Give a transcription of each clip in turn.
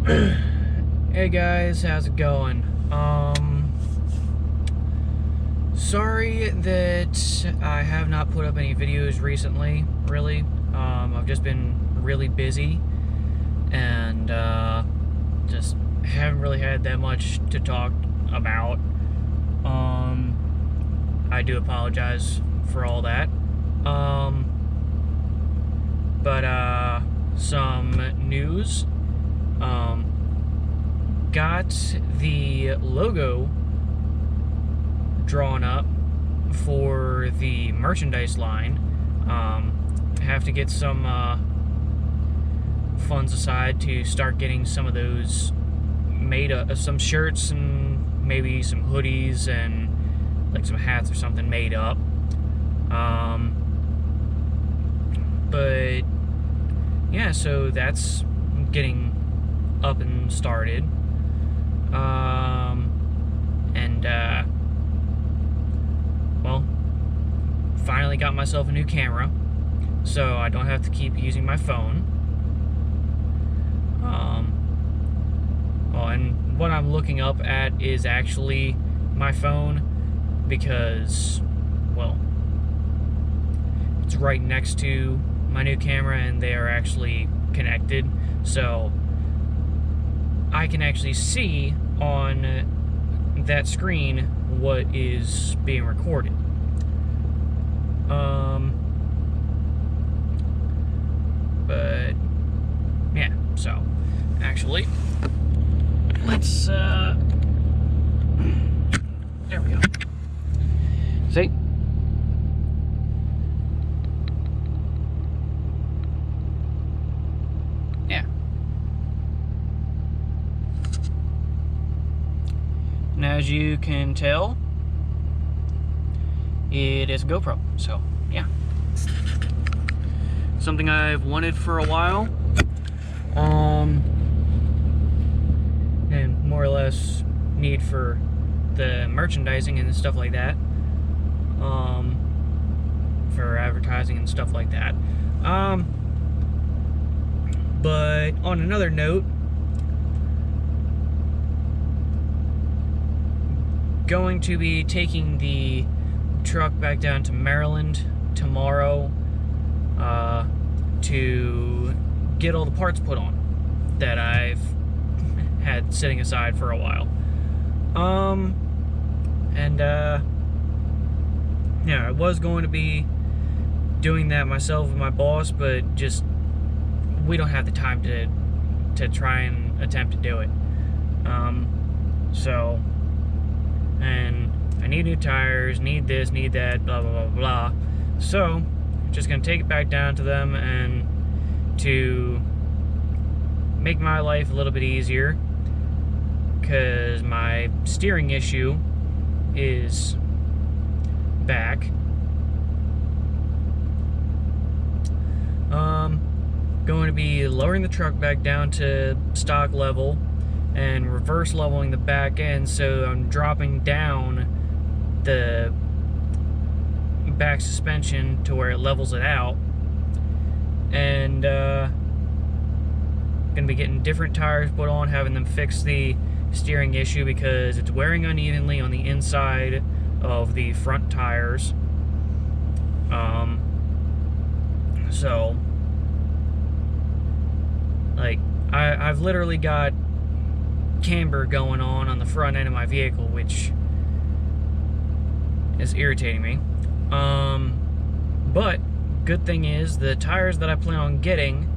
Hey guys, how's it going? Sorry that I have not put up any videos recently, really. I've just been really busy and just haven't really had that much to talk about. I do apologize for all that. But some news. Got the logo drawn up for the merchandise line. Have to get some funds aside to start getting some of those made up, some shirts and maybe some hoodies and like some hats or something made up. But yeah, so that's getting up and started. Well, finally got myself a new camera, so I don't have to keep using my phone. Well, and what I'm looking up at is actually my phone because, well, it's right next to my new camera and they are actually connected, so I can actually see on that screen what is being recorded. But yeah, so actually, let's there we go. See? Yeah. And as you can tell, it is a GoPro, so yeah. Something I've wanted for a while, and more or less need for the merchandising and stuff like that, for advertising and stuff like that. But on another note, going to be taking the truck back down to Maryland tomorrow to get all the parts put on that I've had sitting aside for a while. Yeah, I was going to be doing that myself with my boss, but just we don't have the time to try and attempt to do it. So, and I need new tires, need this, need that, blah, blah, blah, blah. So, just gonna take it back down to them and to make my life a little bit easier, because my steering issue is back. Going to be lowering the truck back down to stock level and reverse leveling the back end, so I'm dropping down the back suspension to where it levels it out, and gonna be getting different tires put on, having them fix the steering issue because it's wearing unevenly on the inside of the front tires. So like I've literally got camber going on the front end of my vehicle, which is irritating me. But good thing is the tires that I plan on getting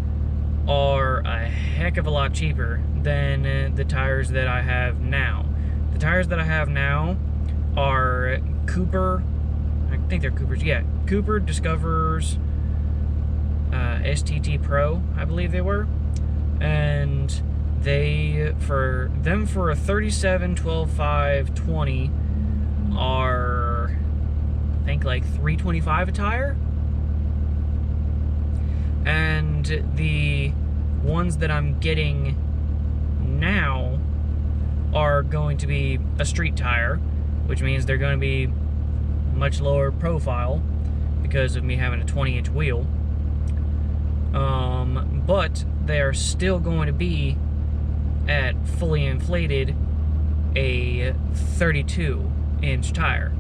are a heck of a lot cheaper than the tires that I have now. The tires that I have now are Cooper, I think they're Coopers, yeah, Cooper Discoverers STT Pro, I believe they were, and they, for a 37, 12, 5, 20 are, I think, like $325 a tire. And the ones that I'm getting now are going to be a street tire, which means they're going to be much lower profile because of me having a 20-inch wheel. But they are still going to be at fully inflated a 32-inch tire.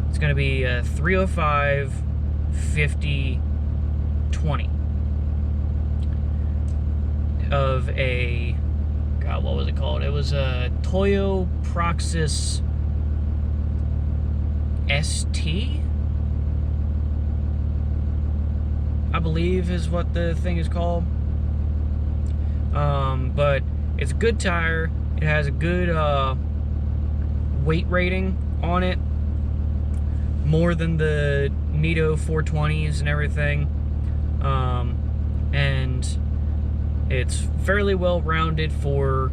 It's going to be a 305 50 20 of a, God, what was it called? It was a Toyo Proxys ST, I believe is what the thing is called. But it's a good tire. It has a good weight rating on it, more than the Nitto 420s and everything. And it's fairly well rounded for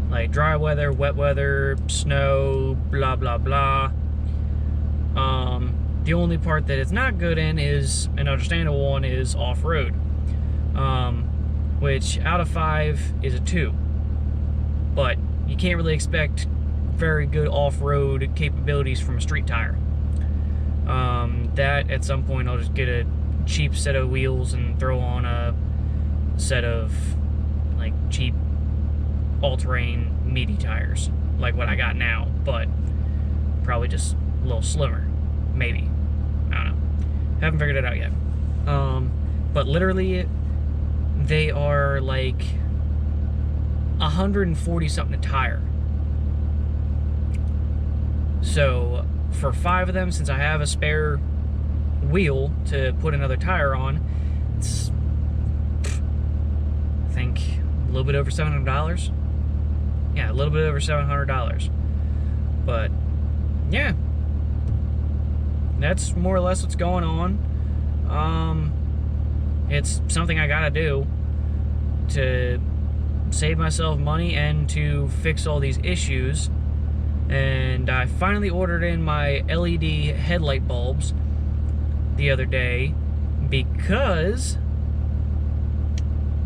like dry weather, wet weather, snow, blah blah blah. The only part that it's not good in is an understandable one, is off-road, which out of 5 is a 2. But you can't really expect very good off-road capabilities from a street tire. That at some point I'll just get a cheap set of wheels and throw on a set of like cheap all-terrain meaty tires like what I got now, but probably just a little slimmer, maybe. I don't know. Haven't figured it out yet. But literally they are like 140 something a tire. So for 5 of them, since I have a spare wheel to put another tire on, it's, I think, a little bit over $700. Yeah, a little bit over $700. But yeah, that's more or less what's going on. It's something I gotta do to save myself money and to fix all these issues. And I finally ordered in my LED headlight bulbs the other day because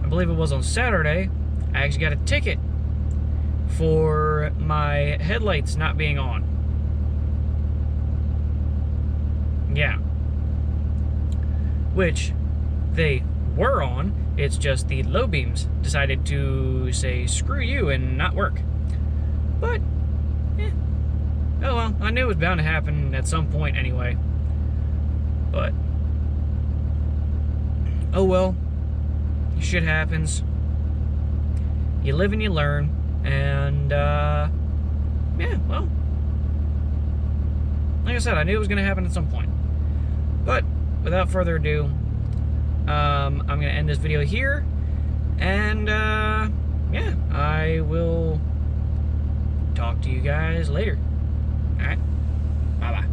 I believe it was on Saturday, I actually got a ticket for my headlights not being on. Yeah. Which they were on, it's just the low beams decided to say screw you and not work. But oh well, I knew it was bound to happen at some point anyway. But oh well, shit happens. You live and you learn, and yeah, well, like I said, I knew it was gonna happen at some point. But without further ado, I'm gonna end this video here, and yeah, I will talk to you guys later. All right, bye-bye.